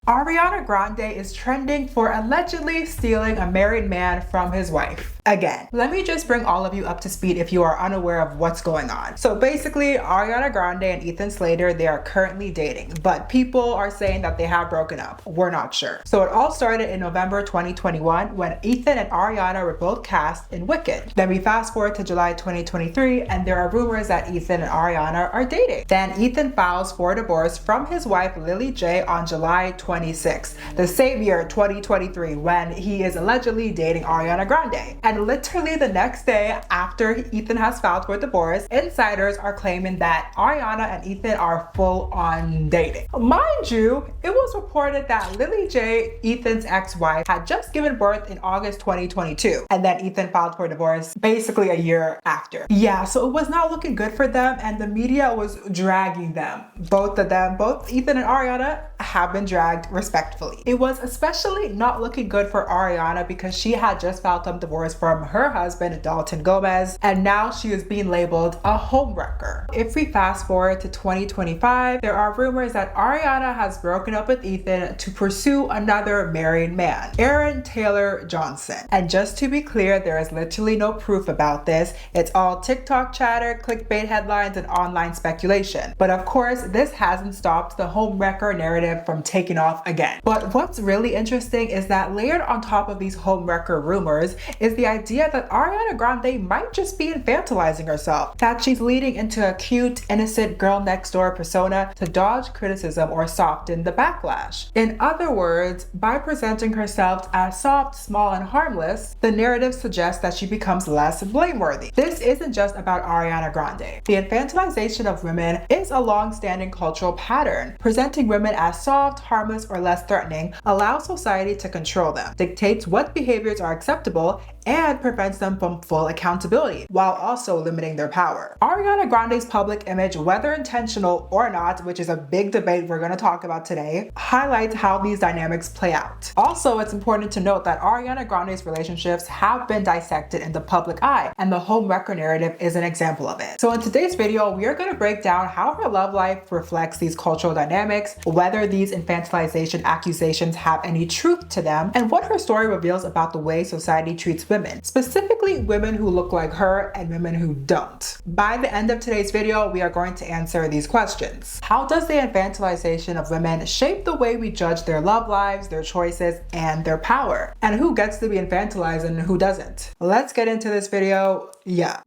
Ariana Grande is trending for allegedly stealing a married man from his wife. Again, let me just bring all of you up to speed if you are unaware of what's going on. So basically, Ariana Grande and Ethan Slater, they are currently dating, but people are saying that they have broken up. We're not sure. So it all started in November 2021 when Ethan and Ariana were both cast in Wicked. Then we fast forward to July 2023 and there are rumors that Ethan and Ariana are dating. Then Ethan files for divorce from his wife Lily J on July 26th, the same year 2023, when he is allegedly dating Ariana Grande. And literally the next day after Ethan has filed for divorce, insiders are claiming that Ariana and Ethan are full on dating. Mind you, it was reported that Lily J, Ethan's ex-wife, had just given birth in August 2022, and then Ethan filed for divorce basically a year after. Yeah, so it was not looking good for them, and the media was dragging them. Both of them, both Ethan and Ariana, have been dragged respectfully. It was especially not looking good for Ariana because she had just filed for divorce from her husband Dalton Gomez, and now she is being labeled a homewrecker. If we fast forward to 2025, there are rumors that Ariana has broken up with Ethan to pursue another married man, Aaron Taylor Johnson. And just to be clear, there is literally no proof about this. It's all TikTok chatter, clickbait headlines, and online speculation. But of course, this hasn't stopped the homewrecker narrative from taking off again. But what's really interesting is that layered on top of these homewrecker rumors is the idea that Ariana Grande might just be infantilizing herself, that she's leading into a cute, innocent girl next door persona to dodge criticism or soften the backlash. In other words, by presenting herself as soft, small, and harmless, the narrative suggests that she becomes less blameworthy. This isn't just about Ariana Grande. The infantilization of women is a long-standing cultural pattern. Presenting women as soft, harmless, or less threatening allows society to control them, dictates what behaviors are acceptable, and prevents them from full accountability, while also limiting their power. Ariana Grande's public image, whether intentional or not, which is a big debate we're going to talk about today, highlights how these dynamics play out. Also, it's important to note that Ariana Grande's relationships have been dissected in the public eye, and the homewrecker narrative is an example of it. So in today's video, we are going to break down how her love life reflects these cultural dynamics, whether these infantilization accusations have any truth to them, and what her story reveals about the way society treats women, specifically women who look like her and women who don't. By the end of today's video, we are going to answer these questions. How does the infantilization of women shape the way we judge their love lives, their choices, and their power? And who gets to be infantilized and who doesn't? Let's get into this video. Yeah.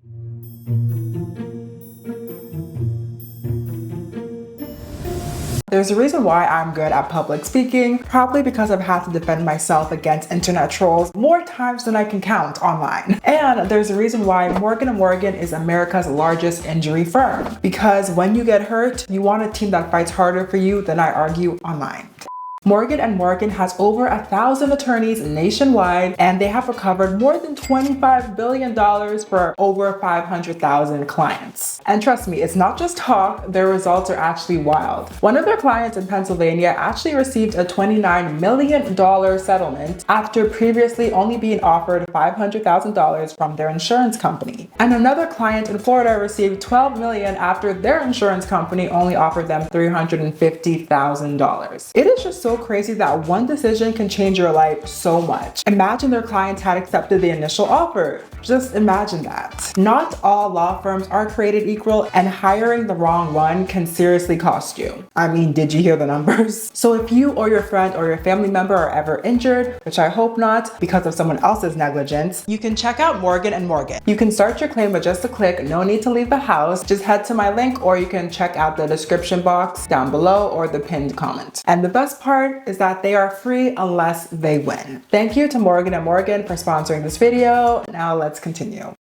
There's a reason why I'm good at public speaking, probably because I've had to defend myself against internet trolls more times than I can count online. And there's a reason why Morgan & Morgan is America's largest injury firm, because when you get hurt, you want a team that fights harder for you than I argue online. Morgan & Morgan has over 1,000 attorneys nationwide, and they have recovered more than $25 billion for over 500,000 clients. And trust me, it's not just talk, their results are actually wild. One of their clients in Pennsylvania actually received a $29 million settlement after previously only being offered $500,000 from their insurance company. And another client in Florida received $12 million after their insurance company only offered them $350,000. It is just so crazy that one decision can change your life so much. Imagine their clients had accepted the initial offer. Just imagine that. Not all law firms are created equal, and hiring the wrong one can seriously cost you. I mean, did you hear the numbers? So if you or your friend or your family member are ever injured, which I hope not, because of someone else's negligence, you can check out Morgan & Morgan. You can start your claim with just a click, no need to leave the house. Just head to my link, or you can check out the description box down below or the pinned comment. And the best part is that they are free unless they win. Thank you to Morgan & Morgan for sponsoring this video. Now let's continue.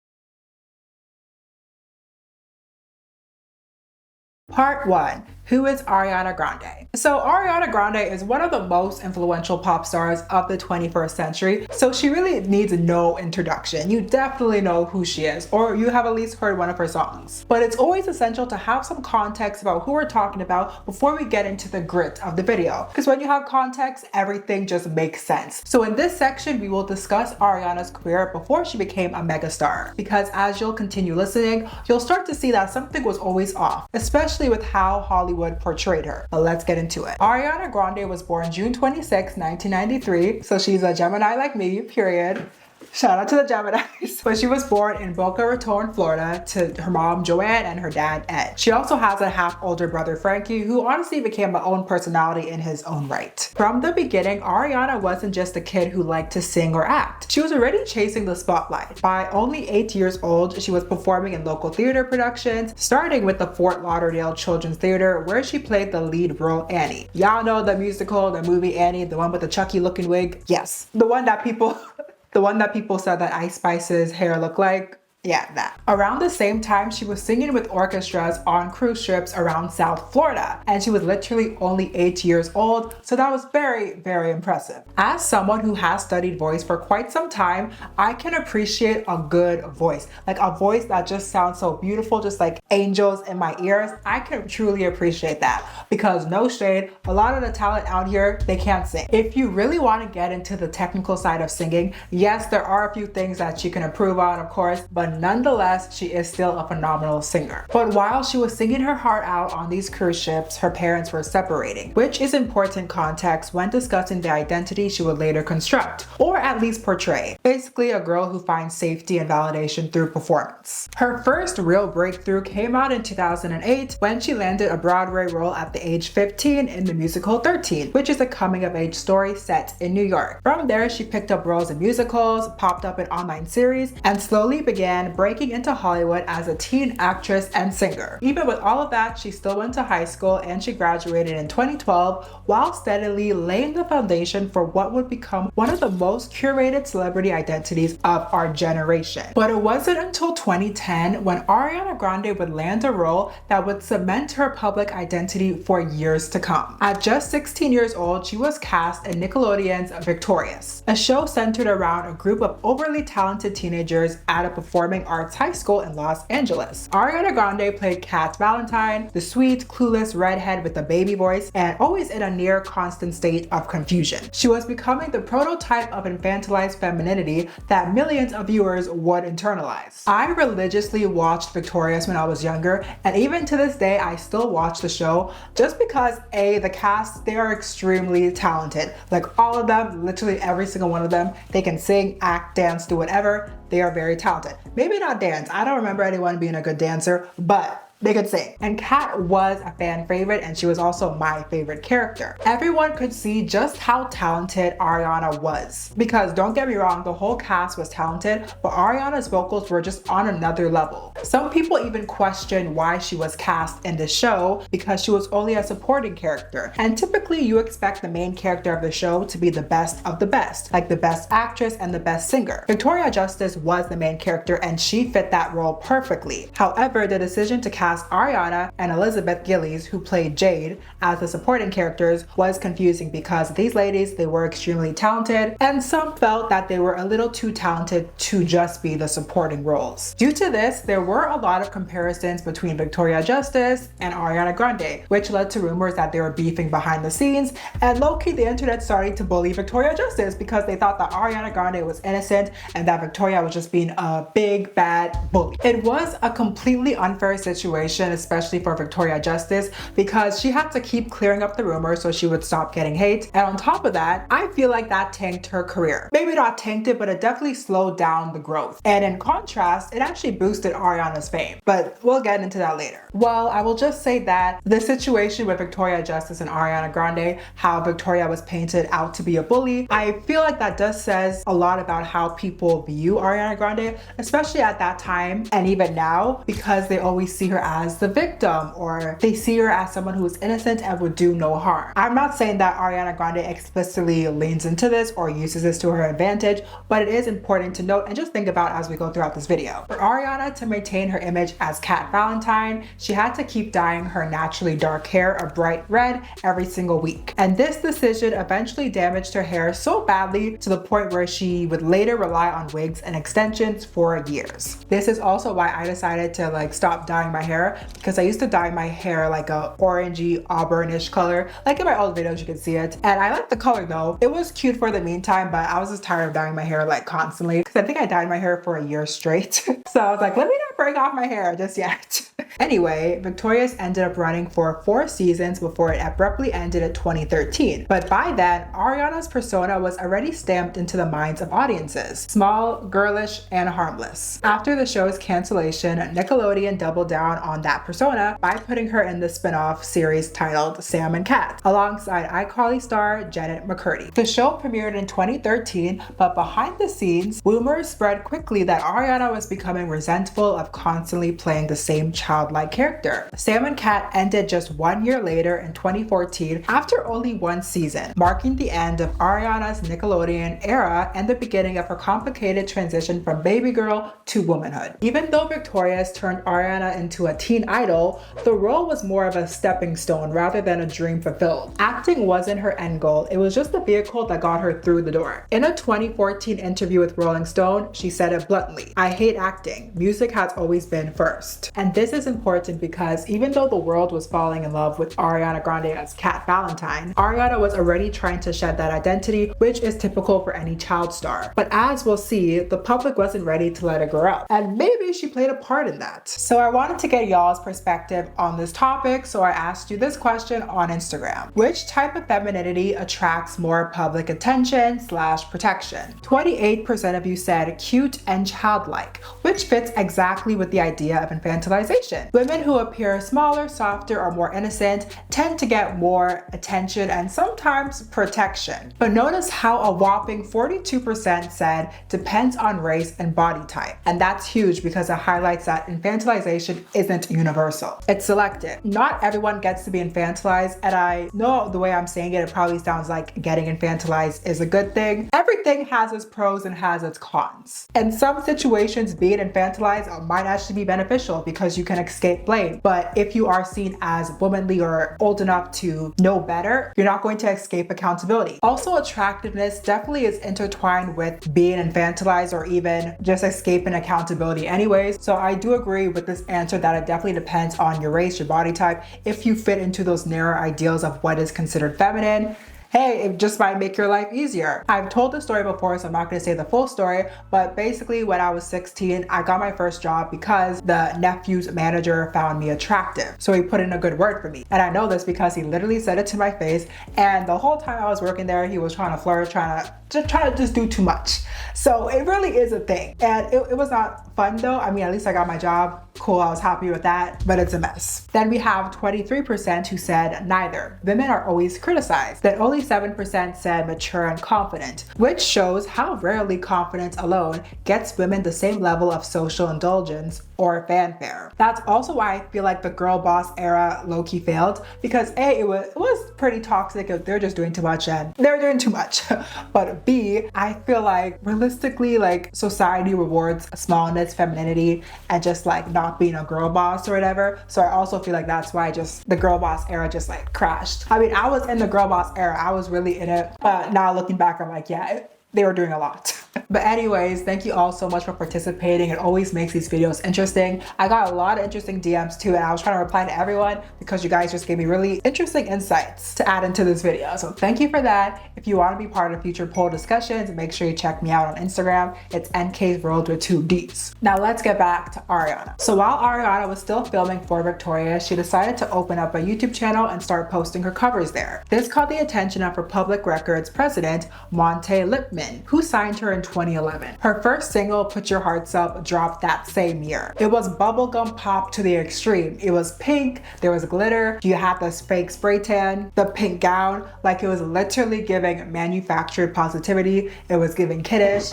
Part 1. Who is Ariana Grande? So Ariana Grande is one of the most influential pop stars of the 21st century, so she really needs no introduction. You definitely know who she is, or you have at least heard one of her songs. But it's always essential to have some context about who we're talking about before we get into the grit of the video, because when you have context, everything just makes sense. So in this section, we will discuss Ariana's career before she became a megastar, because as you'll continue listening, you'll start to see that something was always off, especially with how Hollywood Hollywood portrayed her. But let's get into it. Ariana Grande was born June 26, 1993, so she's a Gemini like me, period. Shout out to the Geminis. But she was born in Boca Raton, Florida, to her mom, Joanne, and her dad, Ed. She also has a half older brother, Frankie, who honestly became an own personality in his own right. From the beginning, Ariana wasn't just a kid who liked to sing or act. She was already chasing the spotlight. By only 8 years old, she was performing in local theater productions, starting with the Fort Lauderdale Children's Theater, where she played the lead role, Annie. Y'all know the musical, the movie Annie, the one with the Chucky looking wig? Yes. The one that people said that Ice Spice's hair looked like. Yeah, that. Around the same time, she was singing with orchestras on cruise ships around South Florida, and she was literally only 8 years old, so that was very, very impressive. As someone who has studied voice for quite some time, I can appreciate a good voice, like a voice that just sounds so beautiful, just like angels in my ears. I can truly appreciate that, because no shade, a lot of the talent out here, they can't sing. If you really want to get into the technical side of singing, yes, there are a few things that she can improve on, of course, but nonetheless, she is still a phenomenal singer. But while she was singing her heart out on these cruise ships, her parents were separating, which is important context when discussing the identity she would later construct, or at least portray. Basically, a girl who finds safety and validation through performance. Her first real breakthrough came out in 2008 when she landed a Broadway role at the age 15 in the musical 13, which is a coming-of-age story set in New York. From there, she picked up roles in musicals, popped up in online series, and slowly began breaking into Hollywood as a teen actress and singer. Even with all of that, she still went to high school and she graduated in 2012 while steadily laying the foundation for what would become one of the most curated celebrity identities of our generation. But it wasn't until 2010 when Ariana Grande would land a role that would cement her public identity for years to come. At just 16 years old, she was cast in Nickelodeon's Victorious, a show centered around a group of overly talented teenagers at a performing arts high school in Los Angeles. Ariana Grande played Kat Valentine, the sweet, clueless redhead with a baby voice, and always in a near constant state of confusion. She was becoming the prototype of infantilized femininity that millions of viewers would internalize. I religiously watched Victorious when I was younger, and even to this day, I still watch the show just because the cast, they are extremely talented. Like all of them, literally every single one of them, they can sing, act, dance, do whatever. They are very talented. Maybe not dance. I don't remember anyone being a good dancer, but they could sing. And Kat was a fan favorite, and she was also my favorite character. Everyone could see just how talented Ariana was. Because don't get me wrong, the whole cast was talented, but Ariana's vocals were just on another level. Some people even questioned why she was cast in the show because she was only a supporting character. And typically you expect the main character of the show to be the best of the best, like the best actress and the best singer. Victoria Justice was the main character and she fit that role perfectly. However, the decision to cast Ariana and Elizabeth Gillies, who played Jade, as the supporting characters was confusing because these ladies, they were extremely talented, and some felt that they were a little too talented to just be the supporting roles. Due to this, there were a lot of comparisons between Victoria Justice and Ariana Grande, which led to rumors that they were beefing behind the scenes, and low-key the internet started to bully Victoria Justice because they thought that Ariana Grande was innocent and that Victoria was just being a big bad bully. It was a completely unfair situation, especially for Victoria Justice, because she had to keep clearing up the rumors so she would stop getting hate. And on top of that, I feel like that tanked her career. Maybe not tanked it, but it definitely slowed down the growth. And in contrast, it actually boosted Ariana's fame. But we'll get into that later. Well, I will just say that the situation with Victoria Justice and Ariana Grande, how Victoria was painted out to be a bully, I feel like that does says a lot about how people view Ariana Grande, especially at that time and even now, because they always see her as the victim, or they see her as someone who is innocent and would do no harm. I'm not saying that Ariana Grande explicitly leans into this or uses this to her advantage, but it is important to note and just think about as we go throughout this video. For Ariana to maintain her image as Kat Valentine, she had to keep dyeing her naturally dark hair a bright red every single week. And this decision eventually damaged her hair so badly to the point where she would later rely on wigs and extensions for years. This is also why I decided to stop dyeing my hair, because I used to dye my hair like a orangey auburnish color. Like in my old videos you can see it, and I like the color though. It was cute for the meantime, but I was just tired of dyeing my hair constantly, because I think I dyed my hair for a year straight. So I was like, let me not break off my hair just yet. Anyway, Victorious ended up running for 4 seasons before it abruptly ended in 2013. But by then, Ariana's persona was already stamped into the minds of audiences. Small, girlish, and harmless. After the show's cancellation, Nickelodeon doubled down on that persona by putting her in the spin-off series titled Sam and Cat, alongside iCarly star Janet McCurdy. The show premiered in 2013, but behind the scenes, rumors spread quickly that Ariana was becoming resentful of constantly playing the same childlike character. Sam and Cat ended just 1 year later in 2014 after only 1 season, marking the end of Ariana's Nickelodeon era and the beginning of her complicated transition from baby girl to womanhood. Even though Victorious turned Ariana into a teen idol, the role was more of a stepping stone rather than a dream fulfilled. Acting wasn't her end goal, it was just the vehicle that got her through the door. In a 2014 interview with Rolling Stone, she said it bluntly, "I hate acting. Music has always been first." And this is important because even though the world was falling in love with Ariana Grande as Cat Valentine, Ariana was already trying to shed that identity, which is typical for any child star. But as we'll see, the public wasn't ready to let her grow up. And maybe she played a part in that. So I wanted to get y'all's perspective on this topic, so I asked you this question on Instagram. Which type of femininity attracts more public attention / protection? 28% of you said cute and childlike, which fits exactly with the idea of infantilization. Women who appear smaller, softer, or more innocent tend to get more attention and sometimes protection. But notice how a whopping 42% said depends on race and body type. And that's huge because it highlights that infantilization isn't universal. It's selective. Not everyone gets to be infantilized, and I know the way I'm saying it probably sounds like getting infantilized is a good thing. Everything has its pros and has its cons. In some situations, being infantilized might actually be beneficial because you can escape blame. But if you are seen as womanly or old enough to know better, you're not going to escape accountability. Also, attractiveness definitely is intertwined with being infantilized or even just escaping accountability anyways. So I do agree with this answer that it definitely depends on your race, your body type. If you fit into those narrow ideals of what is considered feminine, hey, it just might make your life easier. I've told this story before, so I'm not gonna say the full story, but basically when I was 16, I got my first job because the nephew's manager found me attractive. So he put in a good word for me. And I know this because he literally said it to my face, and the whole time I was working there, he was trying to flirt, trying to just do too much. So it really is a thing. And it was not fun though. I mean, at least I got my job. Cool, I was happy with that, but it's a mess. Then we have 23% who said neither. Women are always criticized. Then only 7% said mature and confident, which shows how rarely confidence alone gets women the same level of social indulgence or fanfare. That's also why I feel like the girl boss era low-key failed, because A, it was pretty toxic. They're just doing too much and they're doing too much. But B, I feel like realistically, like society rewards smallness, femininity, and just like not being a girl boss or whatever. So I also feel like that's why just the girl boss era just like crashed. I mean, I was in the girl boss era. I was really in it. But now looking back, I'm like, yeah, they were doing a lot. But anyways, thank you all so much for participating. It always makes these videos interesting. I got a lot of interesting DMs too, and I was trying to reply to everyone because you guys just gave me really interesting insights to add into this video. So thank you for that. If you want to be part of future poll discussions, make sure you check me out on Instagram. It's NK's World with 2 Ds. Now let's get back to Ariana. So while Ariana was still filming for Victoria, she decided to open up a YouTube channel and start posting her covers there. This caught the attention of Republic Records president, Monte Lipman, who signed her in 2011. Her first single, Put Your Hearts Up, dropped that same year. It was bubblegum pop to the extreme. It was pink, there was glitter, you had this fake spray tan, the pink gown, like it was literally giving manufactured positivity. It was giving kiddish.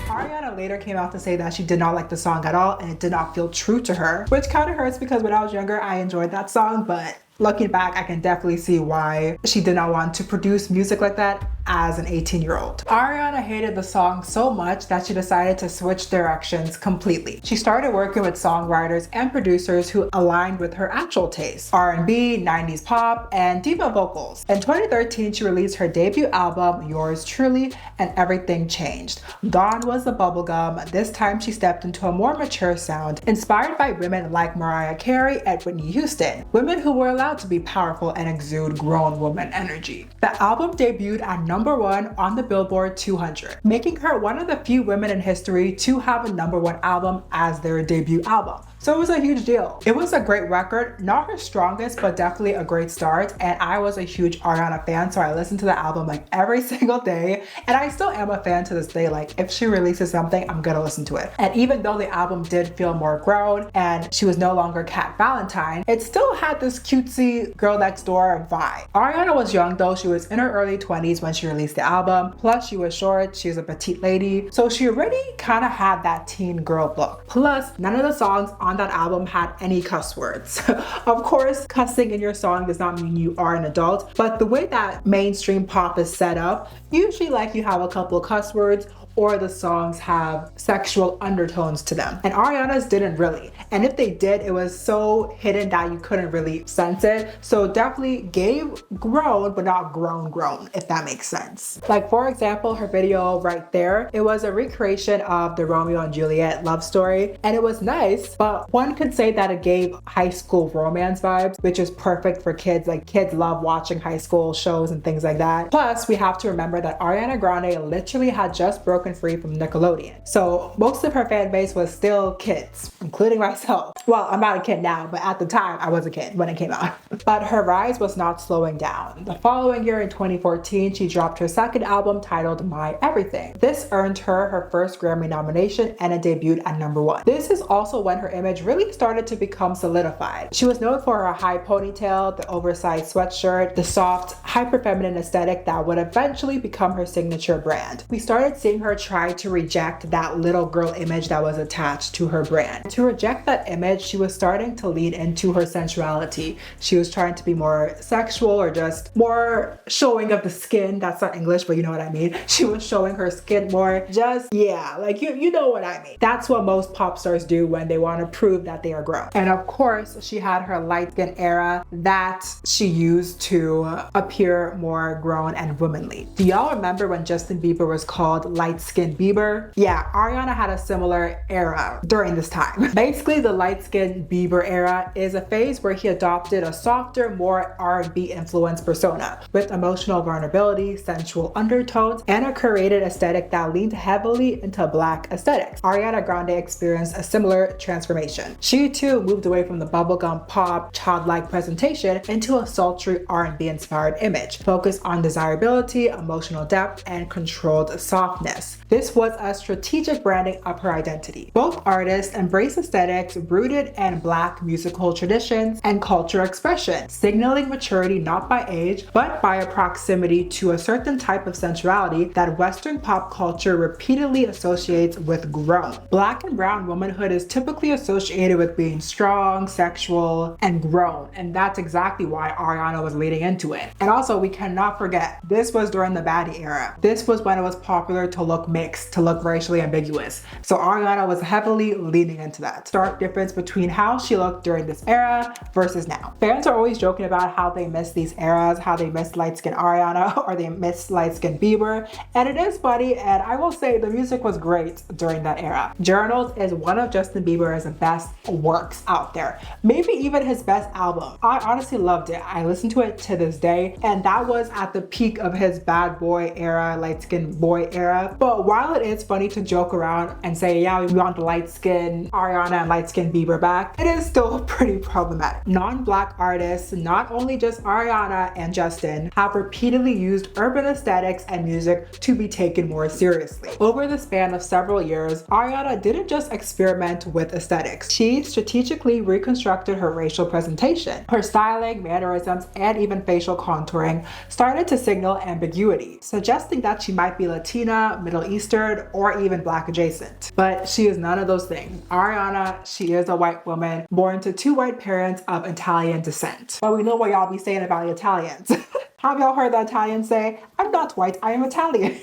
Ariana later came out to say that she did not like the song at all and it did not feel true to her, which kind of hurts because when I was younger, I enjoyed that song, but looking back, I can definitely see why she did not want to produce music like that as an 18-year-old. Ariana hated the song so much that she decided to switch directions completely. She started working with songwriters and producers who aligned with her actual taste: R&B, 90s pop, and diva vocals. In 2013, she released her debut album, Yours Truly, and everything changed. Gone was the bubblegum. This time she stepped into a more mature sound, inspired by women like Mariah Carey and Whitney Houston, women who were allowed to be powerful and exude grown woman energy. The album debuted at #1 on the Billboard 200, making her one of the few women in history to have a #1 album as their debut album. So it was a huge deal. It was a great record, not her strongest, but definitely a great start. And I was a huge Ariana fan, so I listened to the album like every single day. And I still am a fan to this day. Like if she releases something, I'm gonna listen to it. And even though the album did feel more grown and she was no longer Cat Valentine, it still had this cutesy girl next door vibe. Ariana was young though. She was in her early 20s when she released the album. Plus she was short, she was a petite lady. So she already kind of had that teen girl look. Plus none of the songs on that album had any cuss words. Of course, cussing in your song does not mean you are an adult, but the way that mainstream pop is set up, usually like you have a couple of cuss words or the songs have sexual undertones to them. And Ariana's didn't really. And if they did, it was so hidden that you couldn't really sense it. So definitely gave grown, but not grown, if that makes sense. Like for example, her video right there, it was a recreation of the Romeo and Juliet love story. And it was nice, but one could say that it gave high school romance vibes, which is perfect for kids. Like kids love watching high school shows and things like that. Plus, we have to remember that Ariana Grande literally had just broken free from Nickelodeon. So most of her fan base was still kids, including myself. Well, I'm not a kid now, but at the time I was a kid when it came out. But her rise was not slowing down. The following year in 2014, she dropped her second album titled My Everything. This earned her her first Grammy nomination and it debuted at #1. This is also when her image really started to become solidified. She was known for her high ponytail, the oversized sweatshirt, the soft, hyper-feminine aesthetic that would eventually become her signature brand. We started seeing her try to reject that little girl image that was attached to her brand. To reject that image, she was starting to lean into her sensuality. She was trying to be more sexual or just more showing of the skin. That's not English, but you know what I mean. She was showing her skin more. Just, yeah, like you know what I mean. That's what most pop stars do when they want to prove that they are grown. And of course, she had her light skin era that she used to appear more grown and womanly. Do y'all remember when Justin Bieber was called light skin Bieber? Yeah, Ariana had a similar era during this time. Basically, the light skin Bieber era is a phase where he adopted a softer, more R&B influenced persona with emotional vulnerability, sensual undertones, and a curated aesthetic that leaned heavily into black aesthetics. Ariana Grande experienced a similar transformation. She too moved away from the bubblegum pop, childlike presentation into a sultry R&B inspired image, focused on desirability, emotional depth, and controlled softness. This was a strategic branding of her identity. Both artists embrace aesthetics rooted in Black musical traditions and cultural expression, signaling maturity not by age, but by a proximity to a certain type of sensuality that Western pop culture repeatedly associates with grown. Black and brown womanhood is typically associated with being strong, sexual, and grown, and that's exactly why Ariana was leading into it. And also, we cannot forget, this was during the baddie era. This was when it was popular to look mixed, to look racially ambiguous. So Ariana was heavily leaning into that. Stark difference between how she looked during this era versus now. Fans are always joking about how they miss these eras, how they miss light-skinned Ariana or they miss light-skinned Bieber. And it is funny, and I will say the music was great during that era. Journals is one of Justin Bieber's best works out there. Maybe even his best album. I honestly loved it. I listen to it to this day, and that was at the peak of his bad boy era, light-skinned boy era. But while it is funny to joke around and say, yeah, we want the light-skinned Ariana and light-skinned Bieber back, it is still pretty problematic. Non-Black artists, not only just Ariana and Justin, have repeatedly used urban aesthetics and music to be taken more seriously. Over the span of several years, Ariana didn't just experiment with aesthetics. She strategically reconstructed her racial presentation. Her styling, mannerisms, and even facial contouring started to signal ambiguity, suggesting that she might be Latina, Middle Eastern, or even Black adjacent. But she is none of those things. Ariana, she is a white woman born to two white parents of Italian descent. But we know what y'all be saying about the Italians. Have y'all heard the Italians say, I'm not white, I am Italian?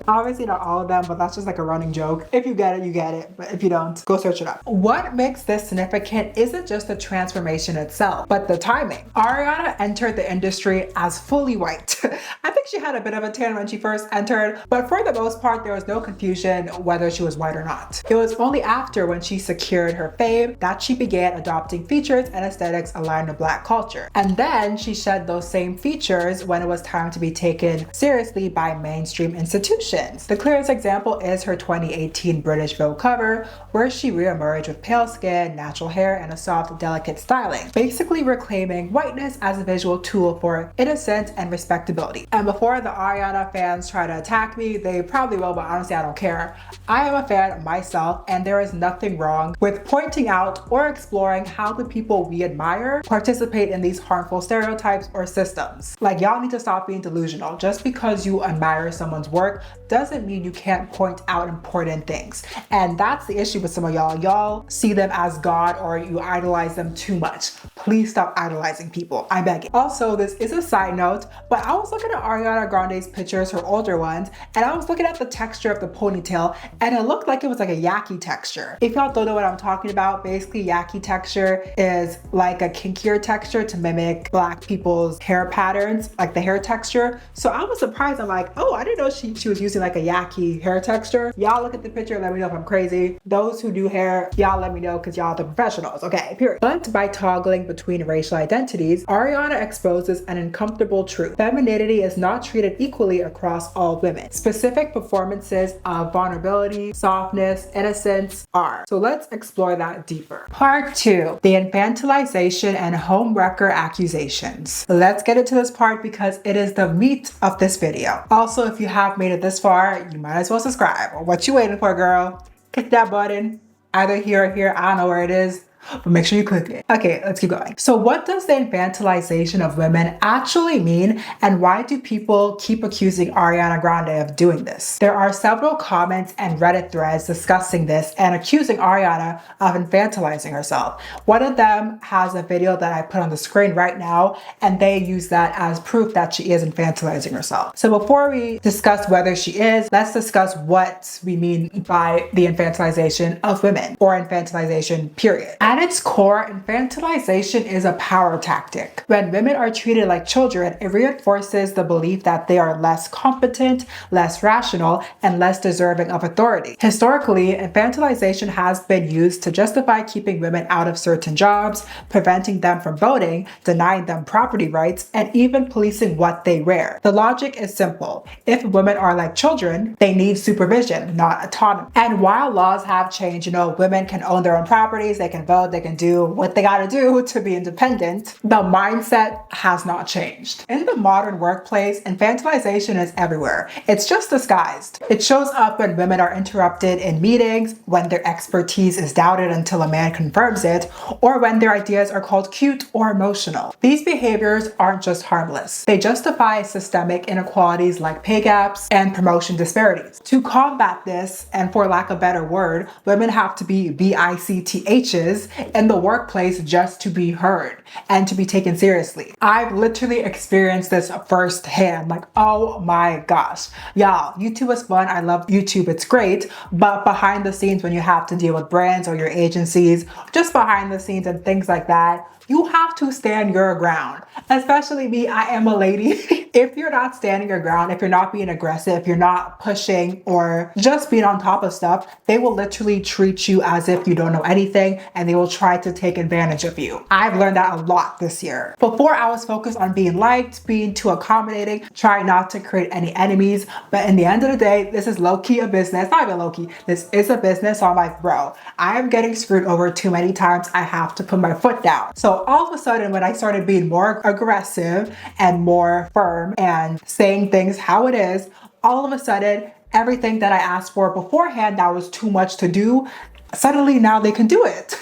Obviously not all of them, but that's just like a running joke. If you get it, you get it. But if you don't, go search it up. What makes this significant isn't just the transformation itself, but the timing. Ariana entered the industry as fully white. I think think she had a bit of a tan when she first entered, but for the most part, there was no confusion whether she was white or not. It was only after when she secured her fame that she began adopting features and aesthetics aligned to Black culture. And then she shed those same features when it was time to be taken seriously by mainstream institutions. The clearest example is her 2018 British Vogue cover, where she re-emerged with pale skin, natural hair, and a soft, delicate styling, basically reclaiming whiteness as a visual tool for innocence and respectability. And before the Ariana fans try to attack me, they probably will, but honestly, I don't care. I am a fan myself, and there is nothing wrong with pointing out or exploring how the people we admire participate in these harmful stereotypes or systems. Like, y'all need to stop being delusional. Just because you admire someone's work doesn't mean you can't point out important things. And that's the issue with some of y'all. Y'all see them as God, or you idolize them too much. Please stop idolizing people, I beg it. Also, this is a side note, but I was looking at Ariana Grande's pictures, her older ones, and I was looking at the texture of the ponytail, and it looked like it was like a yaki texture. If y'all don't know what I'm talking about, basically yaki texture is like a kinkier texture to mimic Black people's hair patterns, like the hair texture. So I was surprised. I'm like, oh, I didn't know she was using like a yaki hair texture. Y'all look at the picture and let me know if I'm crazy. Those who do hair, y'all let me know, because y'all are the professionals, okay, period. But by toggling between racial identities, Ariana exposes an uncomfortable truth. Femininity is not treated equally across all women. Specific performances of vulnerability, softness, innocence are. So let's explore that deeper. Part 2, the infantilization and homewrecker accusations. Let's get into this part because it is the meat of this video. Also, if you have made it this far, you might as well subscribe. What you waiting for, girl? Click that button, either here or here. I don't know where it is, but make sure you click it. Okay, let's keep going. So what does the infantilization of women actually mean, and why do people keep accusing Ariana Grande of doing this? There are several comments and Reddit threads discussing this and accusing Ariana of infantilizing herself. One of them has a video that I put on the screen right now, and they use that as proof that she is infantilizing herself. So before we discuss whether she is, let's discuss what we mean by the infantilization of women, or infantilization, period. At its core, infantilization is a power tactic. When women are treated like children, it reinforces the belief that they are less competent, less rational, and less deserving of authority. Historically, infantilization has been used to justify keeping women out of certain jobs, preventing them from voting, denying them property rights, and even policing what they wear. The logic is simple. If women are like children, they need supervision, not autonomy. And while laws have changed, women can own their own properties, they can vote, they can do what they gotta do to be independent, the mindset has not changed. In the modern workplace, infantilization is everywhere. It's just disguised. It shows up when women are interrupted in meetings, when their expertise is doubted until a man confirms it, or when their ideas are called cute or emotional. These behaviors aren't just harmless. They justify systemic inequalities like pay gaps and promotion disparities. To combat this, and for lack of a better word, women have to be BICTHs in the workplace just to be heard and to be taken seriously. I've literally experienced this firsthand. Like, oh my gosh. Y'all, YouTube is fun. I love YouTube. It's great. But behind the scenes, when you have to deal with brands or your agencies, just behind the scenes and things like that, you have to stand your ground. Especially me, I am a lady. If you're not standing your ground, if you're not being aggressive, if you're not pushing or just being on top of stuff, they will literally treat you as if you don't know anything, and they will try to take advantage of you. I've learned that a lot this year. Before, I was focused on being liked, being too accommodating, trying not to create any enemies. But in the end of the day, this is low-key a business. Not even low-key. This is a business. So I'm like, bro, I am getting screwed over too many times. I have to put my foot down. So all of a sudden, when I started being more aggressive and more firm and saying things how it is, all of a sudden, everything that I asked for beforehand that was too much to do, suddenly now they can do it.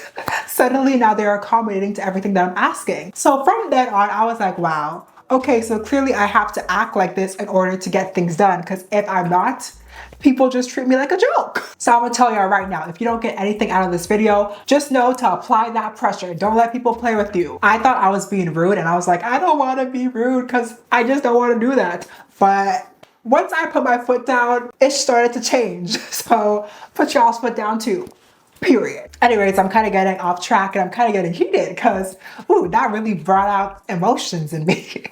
Suddenly now they're accommodating to everything that I'm asking. So from then on, I was like, wow, okay, so clearly I have to act like this in order to get things done, because if I'm not, people just treat me like a joke. So I'm gonna tell y'all right now, if you don't get anything out of this video, just know to apply that pressure. Don't let people play with you. I thought I was being rude, and I was like, I don't want to be rude because I just don't want to do that. But once I put my foot down, it started to change. So put y'all's foot down too. Period. Anyways, I'm kind of getting off track and I'm kind of getting heated because, ooh, that really brought out emotions in me.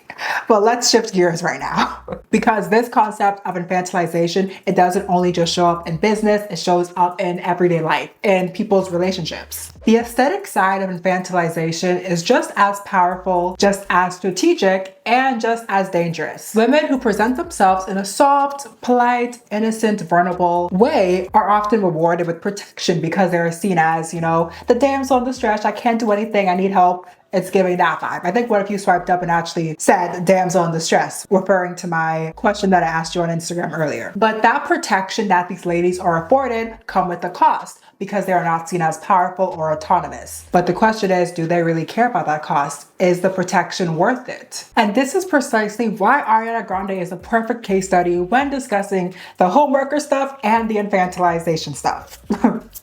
But let's shift gears right now. Because this concept of infantilization, it doesn't only just show up in business, it shows up in everyday life, in people's relationships. The aesthetic side of infantilization is just as powerful, just as strategic, and just as dangerous. Women who present themselves in a soft, polite, innocent, vulnerable way are often rewarded with protection because they're seen as, you know, the damsel in distress, I can't do anything, I need help. It's giving that vibe. I think what if you swiped up and actually said damsel in distress, referring to my question that I asked you on Instagram earlier. But that protection that these ladies are afforded come with a cost because they are not seen as powerful or autonomous. But the question is, do they really care about that cost? Is the protection worth it? And this is precisely why Ariana Grande is a perfect case study when discussing the homewrecker stuff and the infantilization stuff.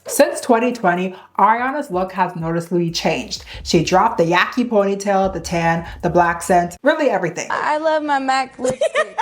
Since 2020, Ariana's look has noticeably changed. She dropped the yaki ponytail, the tan, the black scent, really everything. I love my MAC lipstick.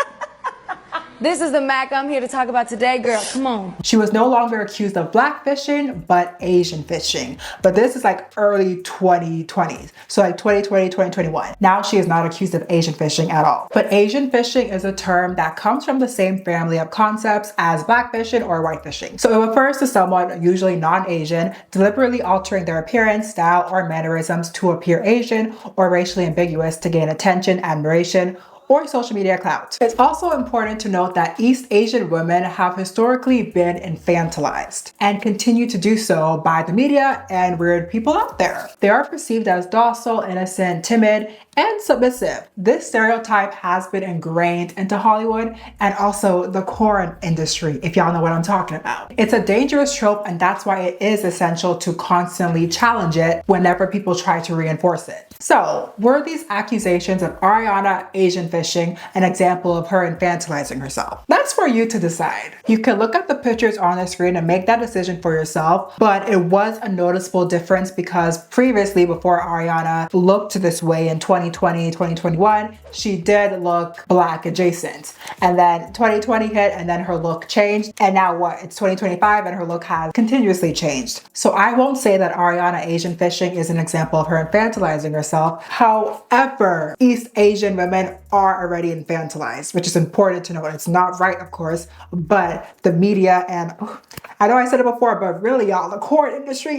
This is the MAC I'm here to talk about today, girl. Come on. She was no longer accused of black fishing, but Asian fishing. But this is like early 2020s. So like 2020, 2021. Now she is not accused of Asian fishing at all. But Asian fishing is a term that comes from the same family of concepts as black fishing or white fishing. So it refers to someone, usually non-Asian, deliberately altering their appearance, style, or mannerisms to appear Asian or racially ambiguous to gain attention, admiration, or social media clout. It's also important to note that East Asian women have historically been infantilized and continue to do so by the media and weird people out there. They are perceived as docile, innocent, timid, and submissive. This stereotype has been ingrained into Hollywood and also the porn industry, if y'all know what I'm talking about. It's a dangerous trope, and that's why it is essential to constantly challenge it whenever people try to reinforce it. So, were these accusations of Ariana Asian fishing an example of her infantilizing herself? That's for you to decide. You can look at the pictures on the screen and make that decision for yourself, but it was a noticeable difference because previously, before Ariana looked this way in 2020, 2021, she did look black adjacent. And then 2020 hit and then her look changed. And now what? It's 2025 and her look has continuously changed. So I won't say that Ariana Asian fishing is an example of her infantilizing herself. However, East Asian women are already infantilized, which is important to note. It's not right, of course, but the media and I know I said it before, but really y'all, the porn industry,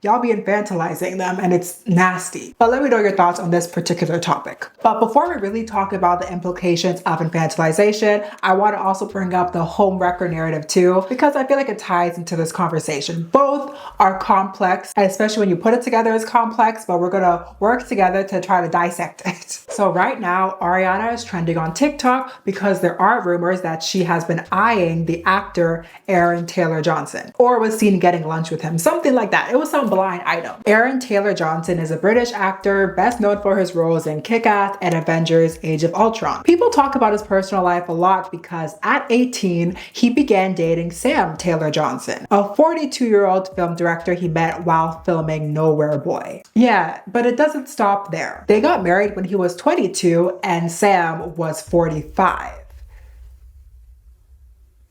y'all be infantilizing them and it's nasty. But let me know your thoughts on this particular topic. But before we really talk about the implications of infantilization, I want to also bring up the homewrecker narrative too, because I feel like it ties into this conversation. Both are complex, and especially when you put it together as complex, but we're gonna work together to try to dissect it. So right now, Ariana is trending on TikTok because there are rumors that she has been eyeing the actor Aaron Taylor Johnson, or was seen getting lunch with him, something like that. It was some blind item. Aaron Taylor Johnson is a British actor best known for his roles in Kick-Ass and Avengers Age of Ultron. People talk about his personal life a lot because at 18, he began dating Sam Taylor Johnson, a 42-year-old film director he met while filming Nowhere Boy. Yeah, but it doesn't stop there. They got married when he was 22 and Sam was 45.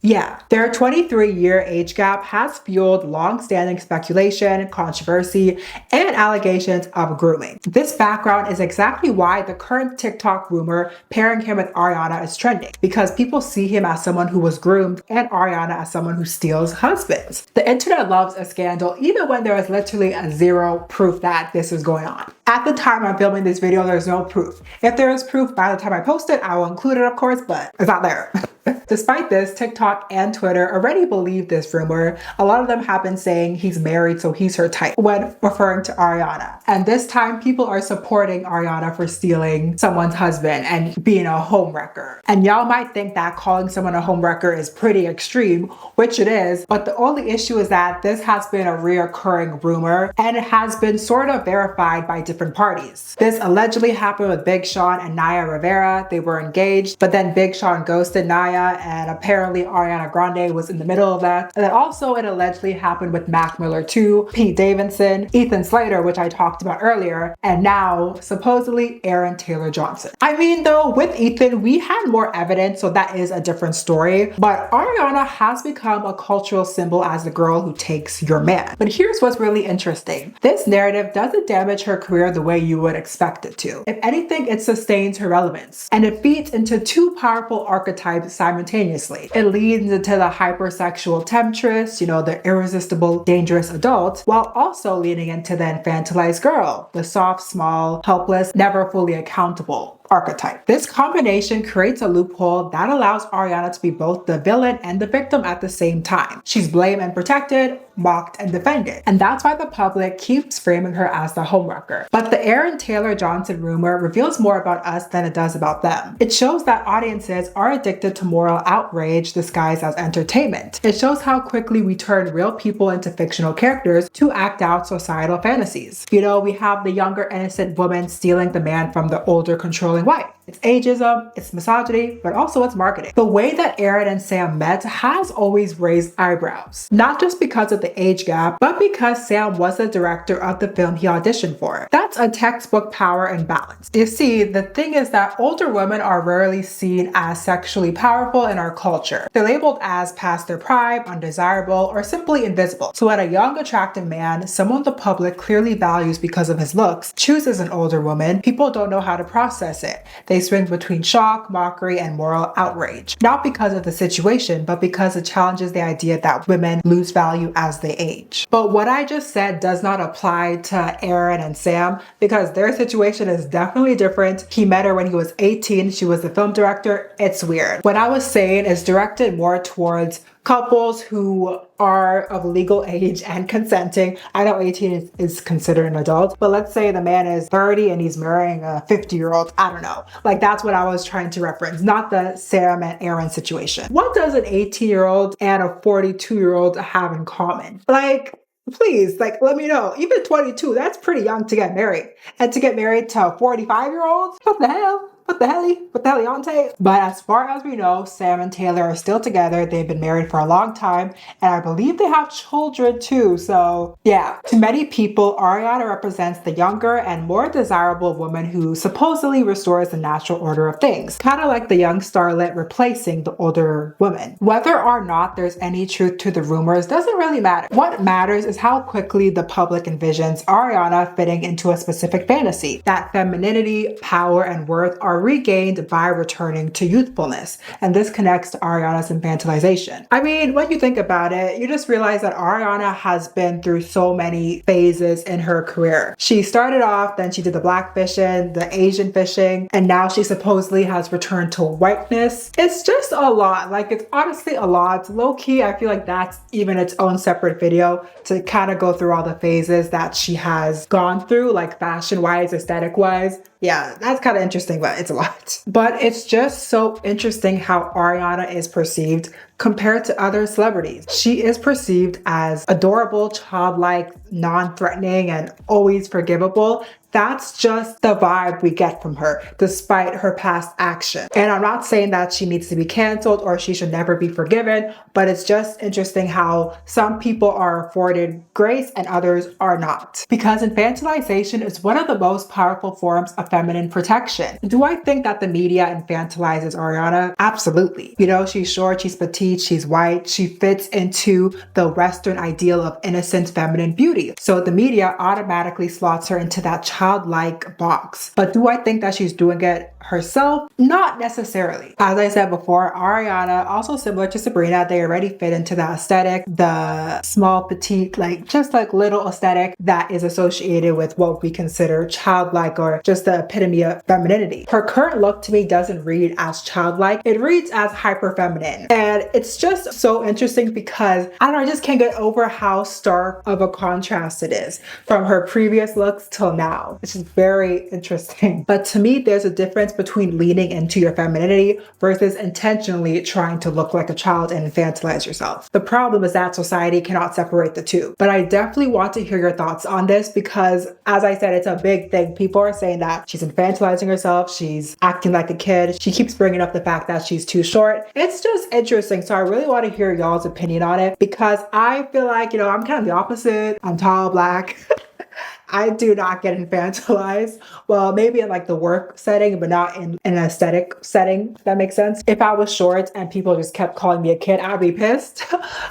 Yeah, their 23-year age gap has fueled long-standing speculation, controversy, and allegations of grooming. This background is exactly why the current TikTok rumor pairing him with Ariana is trending, because people see him as someone who was groomed and Ariana as someone who steals husbands. The internet loves a scandal even when there is literally zero proof that this is going on. At the time I'm filming this video, there's no proof. If there is proof by the time I post it, I will include it, of course, but it's not there. Despite this, TikTok and Twitter already believe this rumor. A lot of them have been saying he's married, so he's her type, when referring to Ariana. And this time, people are supporting Ariana for stealing someone's husband and being a homewrecker. And y'all might think that calling someone a homewrecker is pretty extreme, which it is, but the only issue is that this has been a reoccurring rumor, and it has been sort of verified by different parties. This allegedly happened with Big Sean and Naya Rivera. They were engaged, but then Big Sean ghosted Naya, and apparently Ariana Grande was in the middle of that. And then also it allegedly happened with Mac Miller too, Pete Davidson, Ethan Slater, which I talked about earlier, and now supposedly Aaron Taylor Johnson. I mean though, with Ethan, we had more evidence, so that is a different story, but Ariana has become a cultural symbol as the girl who takes your man. But here's what's really interesting. This narrative doesn't damage her career the way you would expect it to. If anything, it sustains her relevance, and it feeds into two powerful archetypes simultaneously. It leads into the hypersexual temptress, the irresistible, dangerous adult, while also leading into the infantilized girl, the soft, small, helpless, never fully accountable archetype. This combination creates a loophole that allows Ariana to be both the villain and the victim at the same time. She's blamed and protected, mocked and defended. And that's why the public keeps framing her as the homewrecker. But the Aaron Taylor Johnson rumor reveals more about us than it does about them. It shows that audiences are addicted to moral outrage disguised as entertainment. It shows how quickly we turn real people into fictional characters to act out societal fantasies. We have the younger innocent woman stealing the man from the older controlling wife. It's ageism, it's misogyny, but also it's marketing. The way that Aaron and Sam met has always raised eyebrows, not just because of the age gap, but because Sam was the director of the film he auditioned for. That's a textbook power imbalance. You see, the thing is that older women are rarely seen as sexually powerful in our culture. They're labeled as past their prime, undesirable, or simply invisible. So when a young, attractive man, someone the public clearly values because of his looks, chooses an older woman, people don't know how to process it. They swing between shock, mockery, and moral outrage. Not because of the situation, but because it challenges the idea that women lose value as they age. But what I just said does not apply to Aaron and Sam because their situation is definitely different. He met her when he was 18. She was the film director. It's weird. What I was saying is directed more towards couples who are of legal age and consenting. I know 18 is considered an adult, but let's say the man is 30 and he's marrying a 50-year-old. I don't know. Like, that's what I was trying to reference, not the Sam and Aaron situation. What does an 18-year-old and a 42-year-old have in common? Like, please, let me know. Even 22, that's pretty young to get married. And to get married to a 45-year-old? What the hell? What the hell, But as far as we know, Sam and Taylor are still together. They've been married for a long time, and I believe they have children too. So yeah, to many people, Ariana represents the younger and more desirable woman who supposedly restores the natural order of things, kind of like the young starlet replacing the older woman. Whether or not there's any truth to the rumors doesn't really matter. What matters is how quickly the public envisions Ariana fitting into a specific fantasy. That femininity, power, and worth are regained by returning to youthfulness. And this connects to Ariana's infantilization. I mean, when you think about it, you just realize that Ariana has been through so many phases in her career. She started off, then she did the black fishing, the Asian fishing, and now she supposedly has returned to whiteness. It's just a lot. It's honestly a lot. Low-key, I feel like that's even its own separate video to kind of go through all the phases that she has gone through, fashion-wise, aesthetic-wise. Yeah, that's kind of interesting, but it's a lot. But it's just so interesting how Ariana is perceived compared to other celebrities. She is perceived as adorable, childlike, non-threatening, and always forgivable. That's just the vibe we get from her, despite her past action. And I'm not saying that she needs to be canceled or she should never be forgiven, but it's just interesting how some people are afforded grace and others are not. Because infantilization is one of the most powerful forms of feminine protection. Do I think that the media infantilizes Ariana? Absolutely. She's short, she's petite, she's white, she fits into the Western ideal of innocent feminine beauty. So the media automatically slots her into that childlike box. But do I think that she's doing it herself? Not necessarily. As I said before, Ariana, also similar to Sabrina, they already fit into the aesthetic, the small, petite, just little aesthetic that is associated with what we consider childlike or just the epitome of femininity. Her current look to me doesn't read as childlike, it reads as hyper feminine. And it's just so interesting because I just can't get over how stark of a contrast it is from her previous looks till now. know. It's just very interesting. But to me, there's a difference between leaning into your femininity versus intentionally trying to look like a child and infantilize yourself. The problem is that society cannot separate the two. But I definitely want to hear your thoughts on this because, as I said, it's a big thing. People are saying that she's infantilizing herself, she's acting like a kid, she keeps bringing up the fact that she's too short. It's just interesting. So I really want to hear y'all's opinion on it because I feel like, I'm kind of the opposite. I'm tall, black. I do not get infantilized. Well, maybe in like the work setting, but not in an aesthetic setting, if that makes sense. If I was short and people just kept calling me a kid, I'd be pissed.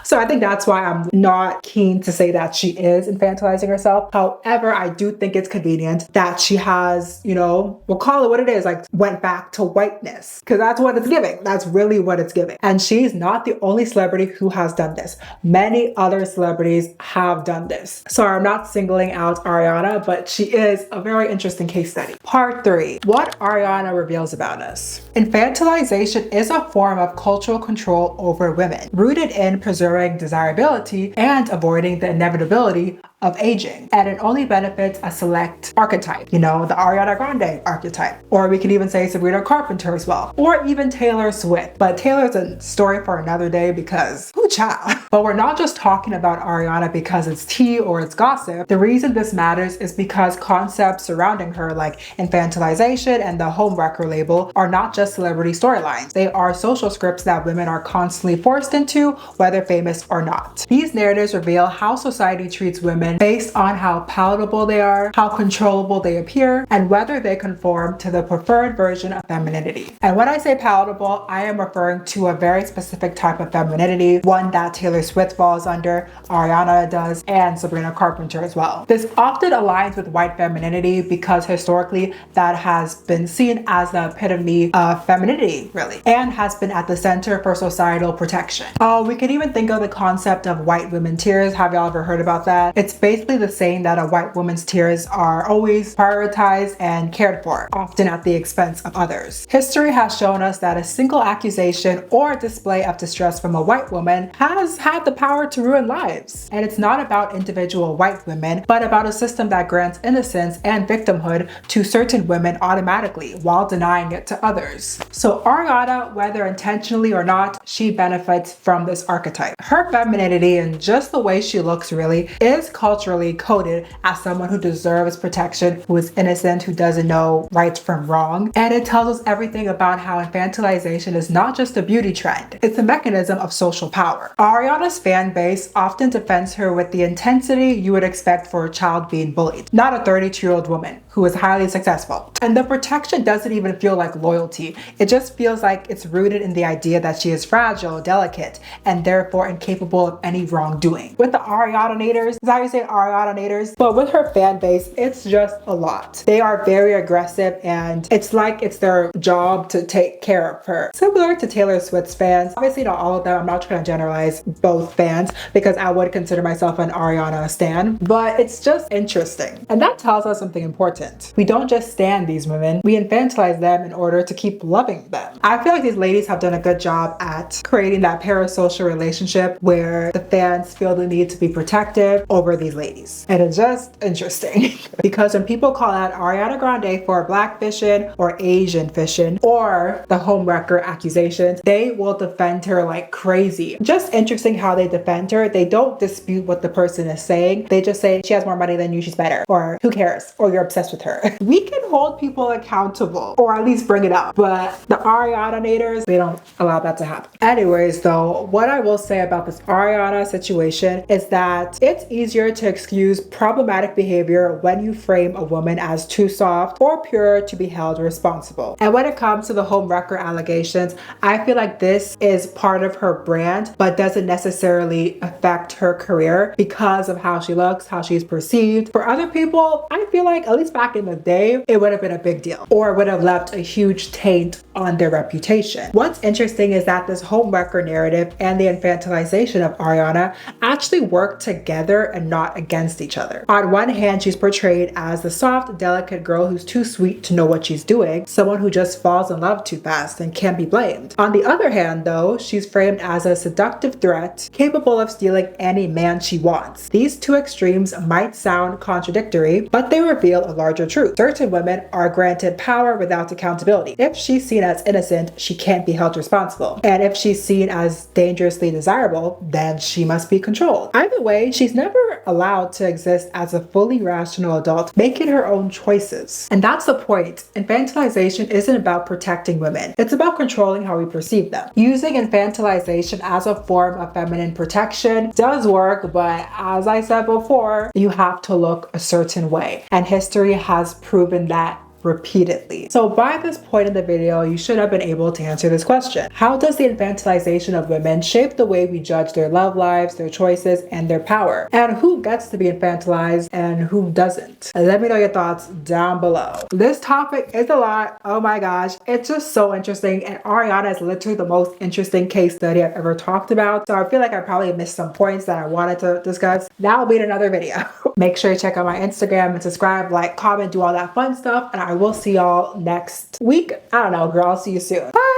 So I think that's why I'm not keen to say that she is infantilizing herself. However, I do think it's convenient that she has, we'll call it what it is, like went back to whiteness, because that's what it's giving. That's really what it's giving. And she's not the only celebrity who has done this. Many other celebrities have done this. So I'm not singling out Ariana, but she is a very interesting case study. Part 3, what Ariana reveals about us. Infantilization is a form of cultural control over women, rooted in preserving desirability and avoiding the inevitability of aging, and it only benefits a select archetype, the Ariana Grande archetype, or we could even say Sabrina Carpenter as well, or even Taylor Swift. But Taylor's a story for another day because who child. But we're not just talking about Ariana because it's tea or it's gossip. The reason this matters is because concepts surrounding her, like infantilization and the Homewrecker label, are not just celebrity storylines. They are social scripts that women are constantly forced into, whether famous or not. These narratives reveal how society treats women based on how palatable they are, how controllable they appear, and whether they conform to the preferred version of femininity. And when I say palatable, I am referring to a very specific type of femininity, one that Taylor Swift falls under, Ariana does, and Sabrina Carpenter as well. This often aligns with white femininity because historically that has been seen as the epitome of femininity, really, and has been at the center for societal protection. We could even think of the concept of white women tears. Have y'all ever heard about that? It's basically the saying that a white woman's tears are always prioritized and cared for, often at the expense of others. History has shown us that a single accusation or display of distress from a white woman has had the power to ruin lives. And it's not about individual white women, but about a system that grants innocence and victimhood to certain women automatically while denying it to others. So Ariana, whether intentionally or not, she benefits from this archetype. Her femininity and just the way she looks really is culturally coded as someone who deserves protection, who is innocent, who doesn't know right from wrong. And it tells us everything about how infantilization is not just a beauty trend, it's a mechanism of social power. Ariana's fan base often defends her with the intensity you would expect for a child being bullied, not a 32-year-old woman who is highly successful. And the protection doesn't even feel like loyalty. It just feels like it's rooted in the idea that she is fragile, delicate, and therefore incapable of any wrongdoing. With the Ariana-nators, is that how you say Ariana-nators? But with her fan base, it's just a lot. They are very aggressive and it's like it's their job to take care of her. Similar to Taylor Swift's fans. Obviously not all of them. I'm not trying to generalize both fans because I would consider myself an Ariana stan, but it's just interesting. And that tells us something important. We don't just stan these women, we infantilize them in order to keep loving them. I feel like these ladies have done a good job at creating that parasocial relationship where the fans feel the need to be protective over these ladies. And it's just interesting because when people call out Ariana Grande for blackfishing or Asian fishing or the Homewrecker accusations, they will defend her like crazy. Just interesting how they defend her. They don't dispute what the person is saying. They just say she has more money than you, she's better, or who cares, or you're obsessed with her. We can hold people accountable or at least bring it up, but the Ariana-nators, they don't allow that to happen. Anyways though, what I will say about this Ariana situation is that it's easier to excuse problematic behavior when you frame a woman as too soft or pure to be held responsible. And when it comes to the Homewrecker allegations, I feel like this is part of her brand, but doesn't necessarily affect her career because of how she looks, how she's perceived. For other people, I feel like, at least back in the day, it would have been a big deal or would have left a huge taint on their reputation. What's interesting is that this Homewrecker narrative and the infantilization of Ariana actually work together and not against each other. On one hand, she's portrayed as the soft, delicate girl who's too sweet to know what she's doing, someone who just falls in love too fast and can't be blamed. On the other hand, though, she's framed as a seductive threat capable of stealing any man she wants. These two extremes might sound contradictory, but they reveal a larger larger truth. Certain women are granted power without accountability. If she's seen as innocent, she can't be held responsible. And if she's seen as dangerously desirable, then she must be controlled. Either way, she's never allowed to exist as a fully rational adult, making her own choices. And that's the point. Infantilization isn't about protecting women. It's about controlling how we perceive them. Using infantilization as a form of feminine protection does work, but as I said before, you have to look a certain way. And history has proven that repeatedly. So by this point in the video, you should have been able to answer this question. How does the infantilization of women shape the way we judge their love lives, their choices, and their power? And who gets to be infantilized and who doesn't? And let me know your thoughts down below. This topic is a lot. Oh my gosh, it's just so interesting. And Ariana is literally the most interesting case study I've ever talked about. So I feel like I probably missed some points that I wanted to discuss. That'll be in another video. Make sure you check out my Instagram and subscribe, like, comment, do all that fun stuff. And I will see y'all next week. I don't know, girl. I'll see you soon. Bye.